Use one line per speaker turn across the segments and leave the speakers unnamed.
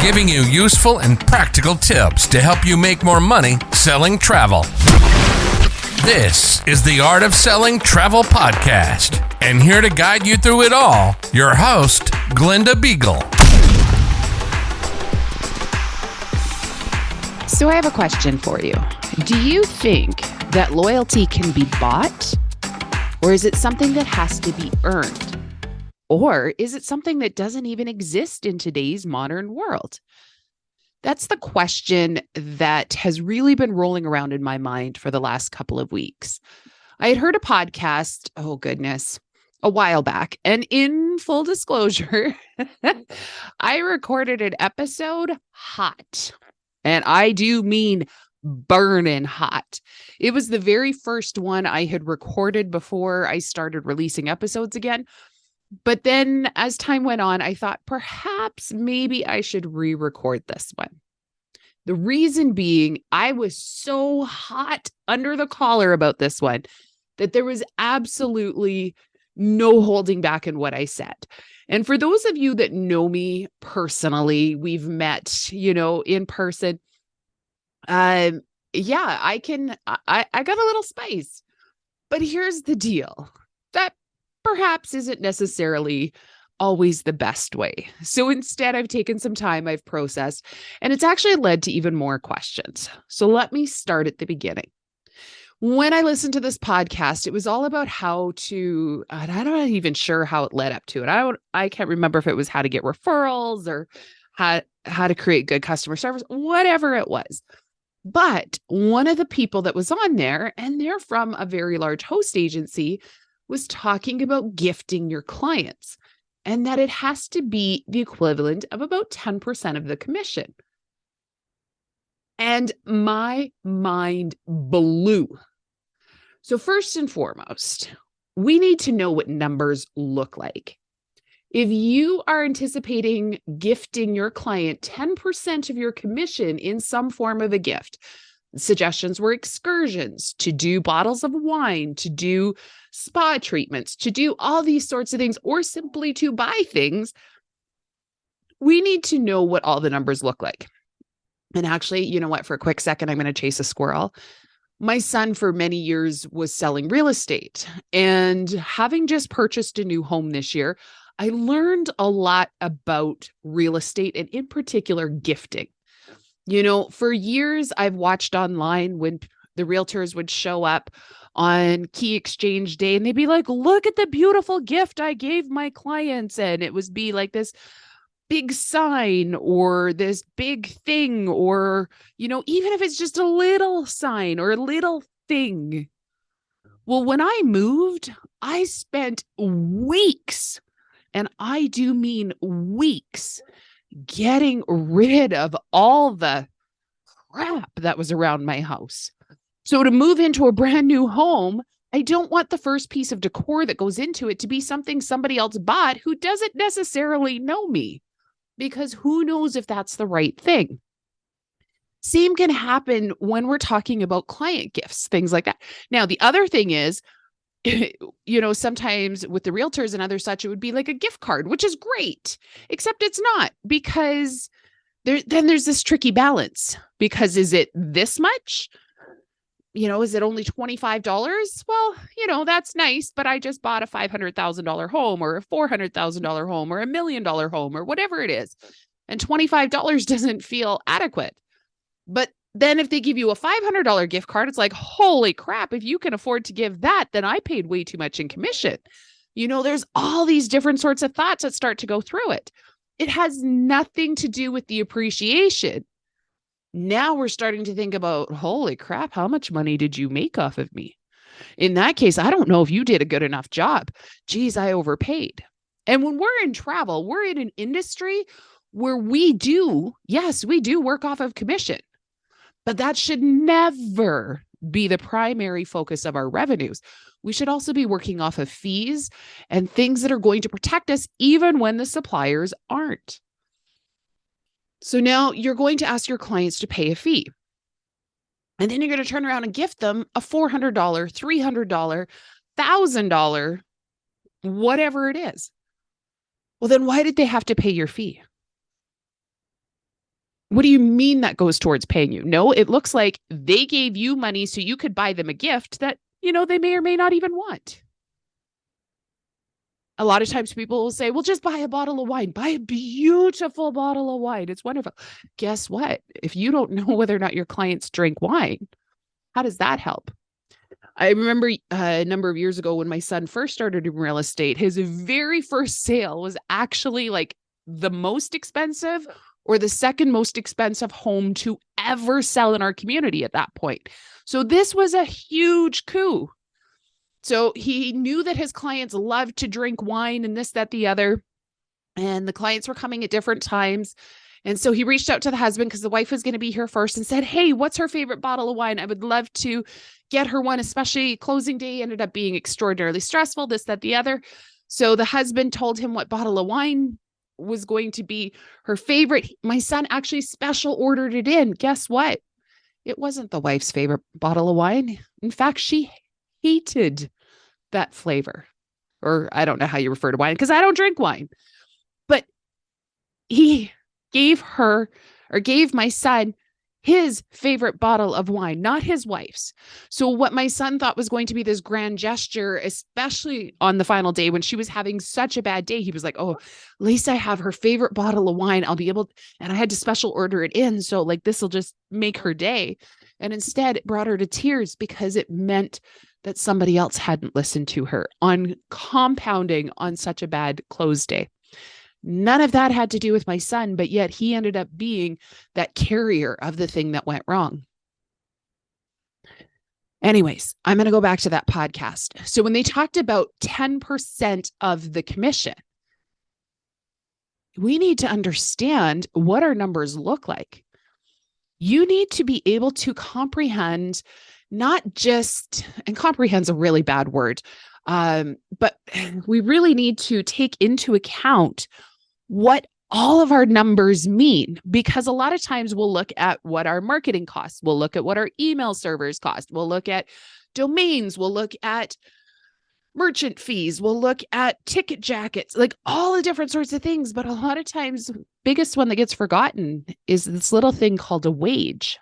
giving you useful and practical tips to help you make more money selling travel. This is the Art of Selling Travel Podcast, and here to guide you through it all, your host, Glenda Beagle.
So I have a question for you. Do you think that loyalty can be bought? Or is it something that has to be earned? Or is it something that doesn't even exist in today's modern world? That's the question that has really been rolling around in my mind for the last couple of weeks. I had heard a podcast, a while back. And in full disclosure, I recorded an episode hot. And I do mean burning hot. It was the very first one I had recorded before I started releasing episodes again. But then as time went on, I thought perhaps maybe I should re-record this one. The reason being, I was so hot under the collar about this one that there was absolutely no holding back in what I said. And for those of you that know me personally, we've met, in person. I got a little spice, but here's the deal. That perhaps isn't necessarily always the best way. So instead, I've taken some time, I've processed, and it's actually led to even more questions. So let me start at the beginning. When I listened to this podcast, it was all about how to, and I'm not even sure how it led up to it. I can't remember if it was how to get referrals or how to create good customer service, whatever it was. But one of the people that was on there, and they're from a very large host agency, was talking about gifting your clients and that it has to be the equivalent of about 10% of the commission. And my mind blew. So first and foremost, we need to know what numbers look like. If you are anticipating gifting your client 10% of your commission in some form of a gift, suggestions were excursions, to do bottles of wine, to do spa treatments, to do all these sorts of things, or simply to buy things, we need to know what all the numbers look like. And actually, you know what? For a quick second, I'm going to chase a squirrel. My son for many years was selling real estate, and having just purchased a new home this year, I learned a lot about real estate and in particular gifting. For years, I've watched online when the realtors would show up on key exchange day and they'd be like, look at the beautiful gift I gave my clients. And it would be like this big sign or this big thing, or, even if it's just a little sign or a little thing. Well, when I moved, I spent weeks, and I do mean weeks, getting rid of all the crap that was around my house. So to move into a brand new home, I don't want the first piece of decor that goes into it to be something somebody else bought who doesn't necessarily know me, because who knows if that's the right thing. Same can happen when we're talking about client gifts, things like that. Now, the other thing is, sometimes with the realtors and other such, it would be like a gift card, which is great, except it's not, because there's this tricky balance, because is it this much? Is it only $25? Well, that's nice, but I just bought a $500,000 home or a $400,000 home or $1 million home or whatever it is. And $25 doesn't feel adequate. But then if they give you a $500 gift card, it's like, holy crap, if you can afford to give that, then I paid way too much in commission. There's all these different sorts of thoughts that start to go through it. It has nothing to do with the appreciation. Now we're starting to think about, holy crap, how much money did you make off of me? In that case, I don't know if you did a good enough job. Geez, I overpaid. And when we're in travel, we're in an industry where we do work off of commission. But that should never be the primary focus of our revenues. We should also be working off of fees and things that are going to protect us even when the suppliers aren't. So now you're going to ask your clients to pay a fee. And then you're going to turn around and gift them a $400, $300, $1,000, whatever it is. Well, then why did they have to pay your fee? What do you mean that goes towards paying you? No, it looks like they gave you money so you could buy them a gift that, they may or may not even want. A lot of times people will say, well, just buy a bottle of wine, buy a beautiful bottle of wine. It's wonderful. Guess what? If you don't know whether or not your clients drink wine, how does that help? I remember a number of years ago when my son first started in real estate, his very first sale was actually like the most expensive or the second most expensive home to ever sell in our community at that point. So this was a huge coup. So he knew that his clients loved to drink wine and this, that, the other. And the clients were coming at different times. And so he reached out to the husband because the wife was going to be here first and said, hey, what's her favorite bottle of wine? I would love to get her one, especially closing day ended up being extraordinarily stressful, this, that, the other. So the husband told him what bottle of wine was going to be her favorite. My son actually special ordered it in. Guess what? It wasn't the wife's favorite bottle of wine. In fact, she hated that flavor. Or I don't know how you refer to wine because I don't drink wine. But he gave my son his favorite bottle of wine, not his wife's. So what my son thought was going to be this grand gesture, especially on the final day when she was having such a bad day, he was like, oh, at least I have her favorite bottle of wine. I'll be able, and I had to special order it in. So like, this will just make her day. And instead it brought her to tears because it meant that somebody else hadn't listened to her on compounding on such a bad close day. None of that had to do with my son, but yet he ended up being that carrier of the thing that went wrong. Anyways, I'm going to go back to that podcast. So when they talked about 10% of the commission, we need to understand what our numbers look like. You need to be able to comprehend not just, and comprehend's a really bad word, but we really need to take into account what all of our numbers mean, because a lot of times we'll look at what our marketing costs. We'll look at what our email servers cost. We'll look at domains. We'll look at merchant fees. We'll look at ticket jackets, like all the different sorts of things. But a lot of times, the biggest one that gets forgotten is this little thing called a wage.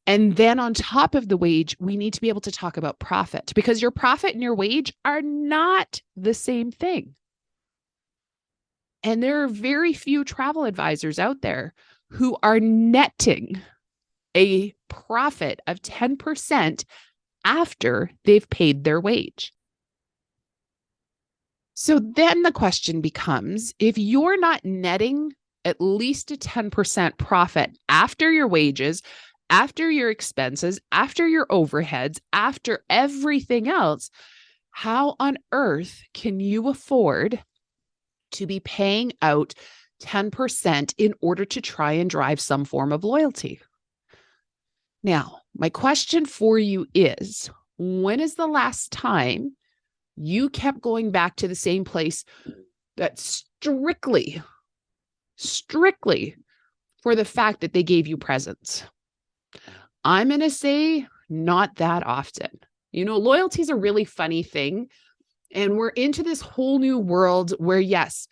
And then on top of the wage, we need to be able to talk about profit, because your profit and your wage are not the same thing. And there are very few travel advisors out there who are netting a profit of 10% after they've paid their wage. So then the question becomes, if you're not netting at least a 10% profit after your wages, after your expenses, after your overheads, after everything else, how on earth can you afford to be paying out 10% in order to try and drive some form of loyalty? Now, my question for you is, when is the last time you kept going back to the same place that strictly for the fact that they gave you presents? I'm going to say not that often. Loyalty is a really funny thing. And we're into this whole new world where, yes,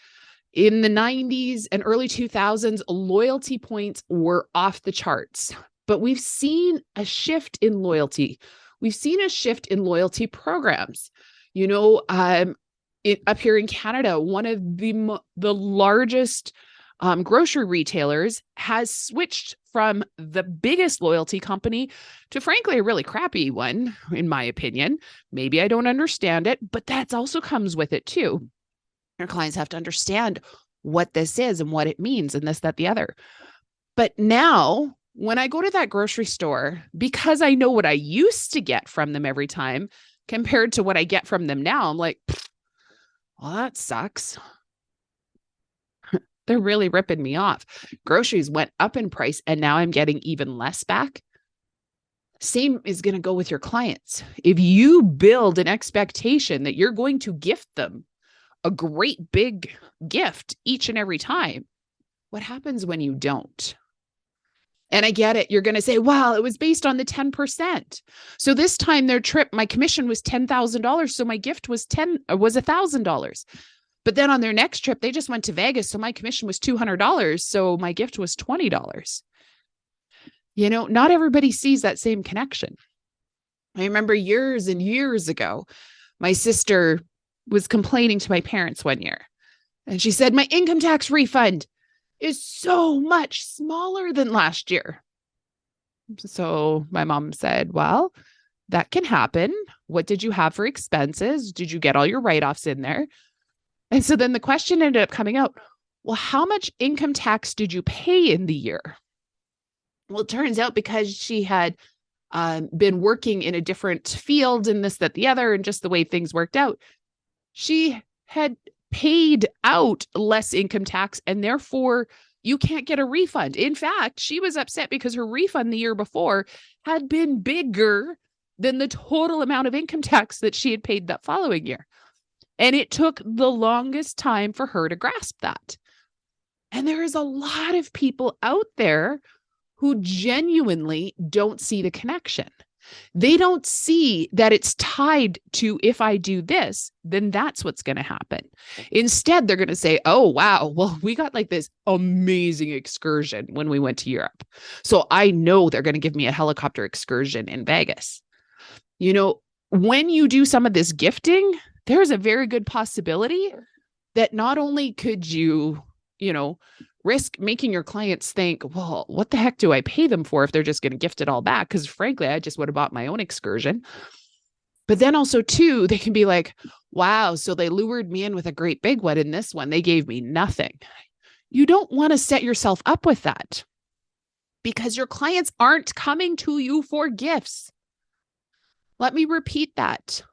in the 90s and early 2000s, loyalty points were off the charts. But we've seen a shift in loyalty. We've seen a shift in loyalty programs. Up here in Canada, one of the largest grocery retailers has switched from the biggest loyalty company to, frankly, a really crappy one, in my opinion. Maybe I don't understand it, but that also comes with it too. Your clients have to understand what this is and what it means and this, that, the other. But now when I go to that grocery store, because I know what I used to get from them every time compared to what I get from them now, I'm like, well, that sucks. They're really ripping me off. Groceries went up in price and now I'm getting even less back. Same is going to go with your clients. If you build an expectation that you're going to gift them a great big gift each and every time, what happens when you don't? And I get it. You're going to say, well, it was based on the 10%. So this time their trip, my commission was $10,000. So my gift was $1,000. But then on their next trip, they just went to Vegas. So my commission was $200. So my gift was $20. Not everybody sees that same connection. I remember years and years ago, my sister was complaining to my parents one year. And she said, my income tax refund is so much smaller than last year. So my mom said, well, that can happen. What did you have for expenses? Did you get all your write-offs in there? And so then the question ended up coming out, well, how much income tax did you pay in the year? Well, it turns out because she had been working in a different field and this, that, the other, and just the way things worked out, she had paid out less income tax, and therefore you can't get a refund. In fact, she was upset because her refund the year before had been bigger than the total amount of income tax that she had paid that following year. And it took the longest time for her to grasp that. And there is a lot of people out there who genuinely don't see the connection. They don't see that it's tied to, if I do this, then that's what's going to happen. Instead, they're going to say, oh, wow, well, we got like this amazing excursion when we went to Europe. So I know they're going to give me a helicopter excursion in Vegas. When you do some of this gifting, there's a very good possibility that not only could you, risk making your clients think, well, what the heck do I pay them for if they're just going to gift it all back? Because frankly, I just would have bought my own excursion. But then also too, they can be like, wow, so they lured me in with a great big one. In this one, they gave me nothing. You don't want to set yourself up with that because your clients aren't coming to you for gifts. Let me repeat that.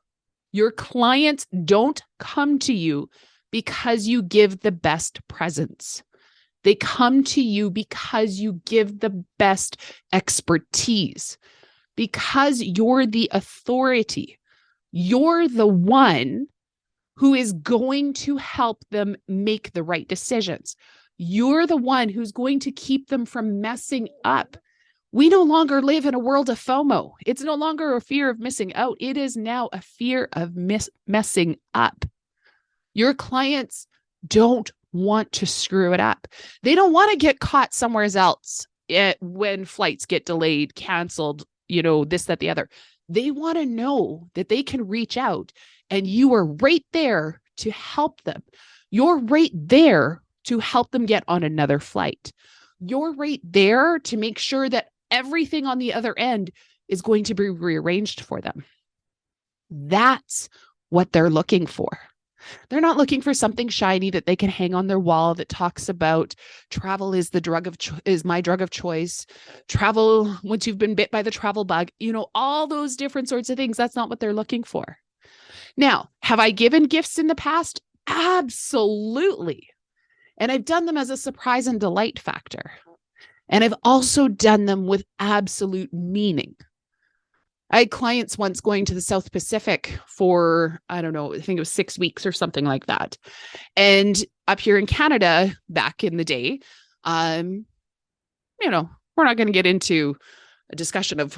Your clients don't come to you because you give the best presents. They come to you because you give the best expertise, because you're the authority. You're the one who is going to help them make the right decisions. You're the one who's going to keep them from messing up. We no longer live in a world of FOMO. It's no longer a fear of missing out. It is now a fear of messing up. Your clients don't want to screw it up. They don't want to get caught somewhere else when flights get delayed, canceled, this, that, the other. They want to know that they can reach out and you are right there to help them. You're right there to help them get on another flight. You're right there to make sure that everything on the other end is going to be rearranged for them. That's what they're looking for. They're not looking for something shiny that they can hang on their wall that talks about travel is the drug of is my drug of choice. Travel, once you've been bit by the travel bug, all those different sorts of things. That's not what they're looking for. Now, have I given gifts in the past? Absolutely. And I've done them as a surprise and delight factor. And I've also done them with absolute meaning. I had clients once going to the South Pacific for, I don't know, I think it was 6 weeks or something like that. And up here in Canada, back in the day, we're not going to get into a discussion of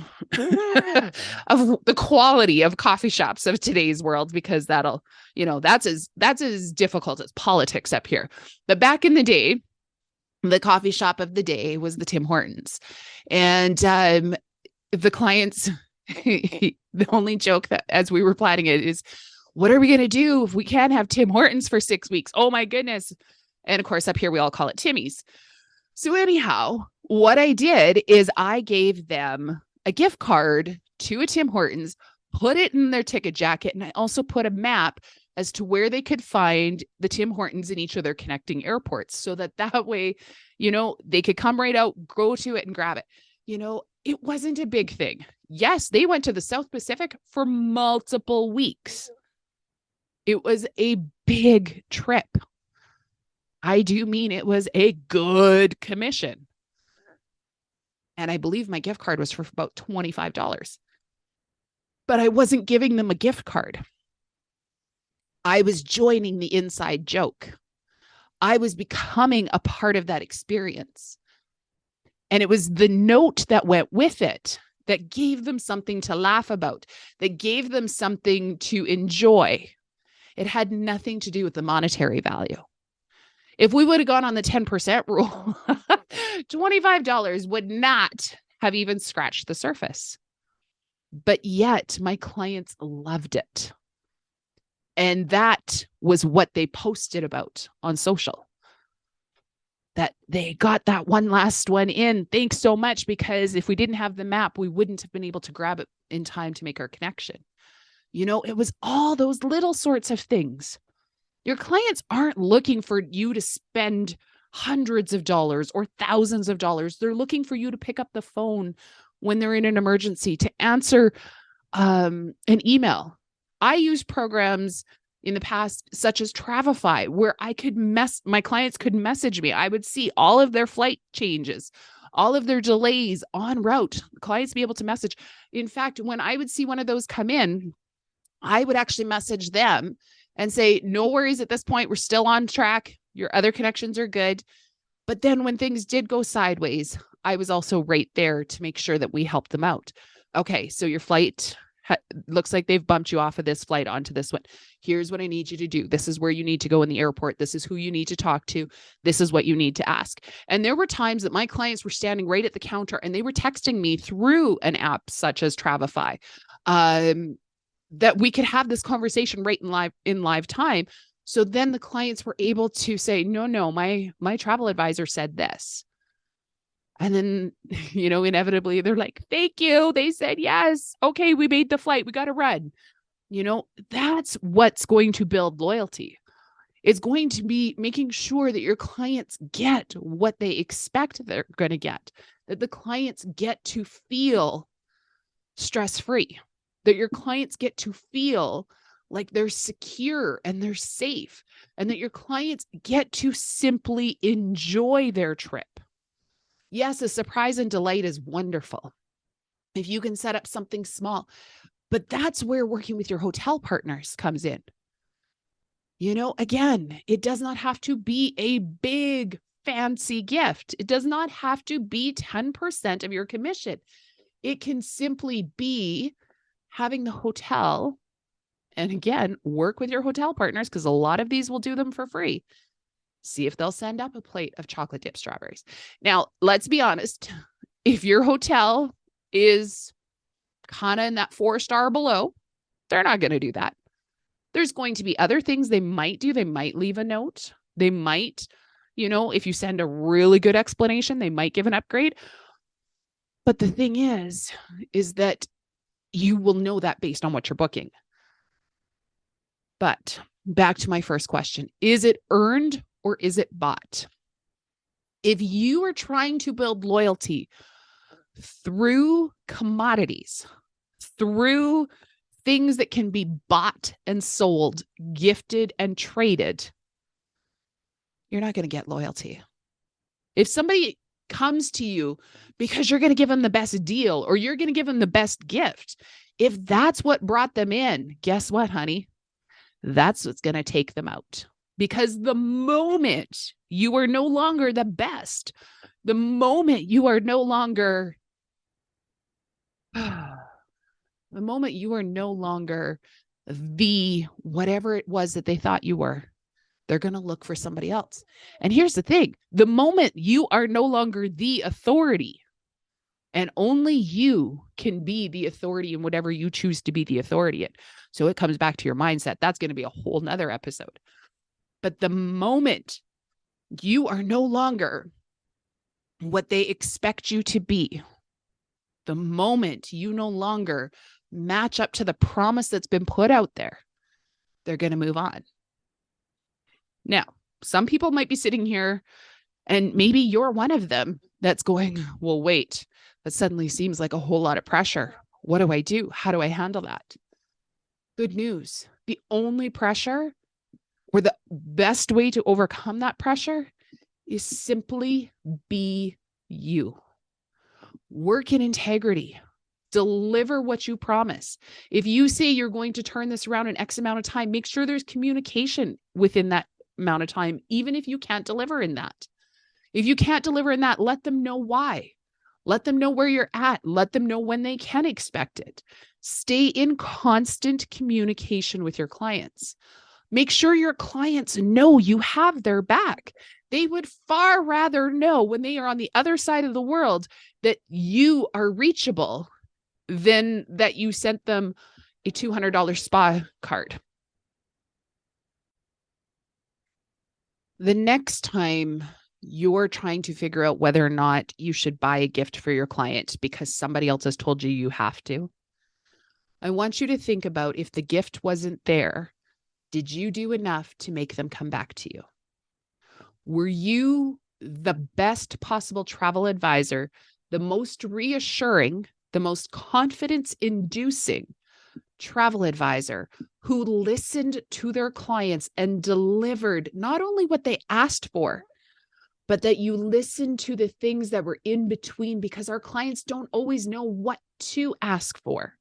of the quality of coffee shops of today's world, because that's as difficult as politics up here. But back in the day, the coffee shop of the day was the Tim Hortons. And the clients, the only joke that as we were planning it is, what are we going to do if we can't have Tim Hortons for 6 weeks? Oh my goodness. And of course, up here, we all call it Timmy's. So anyhow, what I did is I gave them a gift card to a Tim Hortons, put it in their ticket jacket. And I also put a map as to where they could find the Tim Hortons in each of their connecting airports, so that way, they could come right out, go to it and grab it. It wasn't a big thing. Yes, they went to the South Pacific for multiple weeks. It was a big trip. I do mean it was a good commission. And I believe my gift card was for about $25. But I wasn't giving them a gift card. I was joining the inside joke. I was becoming a part of that experience. And it was the note that went with it that gave them something to laugh about, that gave them something to enjoy. It had nothing to do with the monetary value. If we would have gone on the 10% rule, $25 would not have even scratched the surface. But yet my clients loved it. And that was what they posted about on social. That they got that one last one in. Thanks so much, because if we didn't have the map, we wouldn't have been able to grab it in time to make our connection. It was all those little sorts of things. Your clients aren't looking for you to spend hundreds of dollars or thousands of dollars. They're looking for you to pick up the phone when they're in an emergency, to answer an email. I used programs in the past, such as Travify, where my clients could message me. I would see all of their flight changes, all of their delays on route. Clients be able to message. In fact, when I would see one of those come in, I would actually message them and say, no worries at this point, we're still on track. Your other connections are good. But then when things did go sideways, I was also right there to make sure that we helped them out. Okay, so your flight looks like they've bumped you off of this flight onto this one. Here's what I need you to do. This is where you need to go in the airport. This is who you need to talk to. This is what you need to ask. And there were times that my clients were standing right at the counter and they were texting me through an app such as Travify, that we could have this conversation right in live time. So then the clients were able to say, no, my travel advisor said this. And then, inevitably they're like, thank you. They said, yes. Okay, we made the flight. We got to run. That's what's going to build loyalty. It's going to be making sure that your clients get what they expect they're going to get, that the clients get to feel stress-free, that your clients get to feel like they're secure and they're safe, and that your clients get to simply enjoy their trip. Yes, a surprise and delight is wonderful if you can set up something small, but that's where working with your hotel partners comes in. Again, it does not have to be a big fancy gift. It does not have to be 10% of your commission. It can simply be having the hotel, and again, work with your hotel partners, because a lot of these will do them for free. See if they'll send up a plate of chocolate dip strawberries. Now, let's be honest. If your hotel is kind of in that 4-star below, they're not going to do that. There's going to be other things they might do. They might leave a note. They might, if you send a really good explanation, they might give an upgrade. But the thing is that you will know that based on what you're booking. But back to my first question, is it earned or is it bought? If you are trying to build loyalty through commodities, through things that can be bought and sold, gifted and traded, you're not going to get loyalty. If somebody comes to you because you're going to give them the best deal or you're going to give them the best gift, if that's what brought them in, guess what, honey? That's what's going to take them out. Because the moment you are no longer the best, the moment you are no longer, the whatever it was that they thought you were, they're going to look for somebody else. And here's the thing, the moment you are no longer the authority, and only you can be the authority in whatever you choose to be the authority in. So it comes back to your mindset. That's going to be a whole nother episode. But the moment you are no longer what they expect you to be, the moment you no longer match up to the promise that's been put out there, they're going to move on. Now, some people might be sitting here and maybe you're one of them that's going, well, wait, that suddenly seems like a whole lot of pressure. What do I do? How do I handle that? Good news. The only pressure, or the best way to overcome that pressure, is simply be you. Work in integrity. Deliver what you promise. If you say you're going to turn this around in X amount of time, make sure there's communication within that amount of time, even if you can't deliver in that. If you can't deliver in that, let them know why. Let them know where you're at. Let them know when they can expect it. Stay in constant communication with your clients. Make sure your clients know you have their back. They would far rather know when they are on the other side of the world that you are reachable than that you sent them a $200 spa card. The next time you're trying to figure out whether or not you should buy a gift for your client because somebody else has told you you have to, I want you to think about, if the gift wasn't there, did you do enough to make them come back to you? Were you the best possible travel advisor, the most reassuring, the most confidence-inducing travel advisor who listened to their clients and delivered not only what they asked for, but that you listened to the things that were in between, because our clients don't always know what to ask for?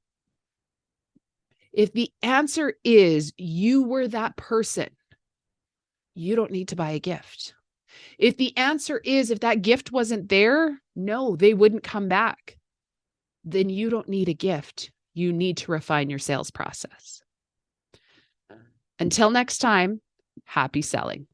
If the answer is you were that person, you don't need to buy a gift. If the answer is, if that gift wasn't there, no, they wouldn't come back, then you don't need a gift. You need to refine your sales process. Until next time, happy selling.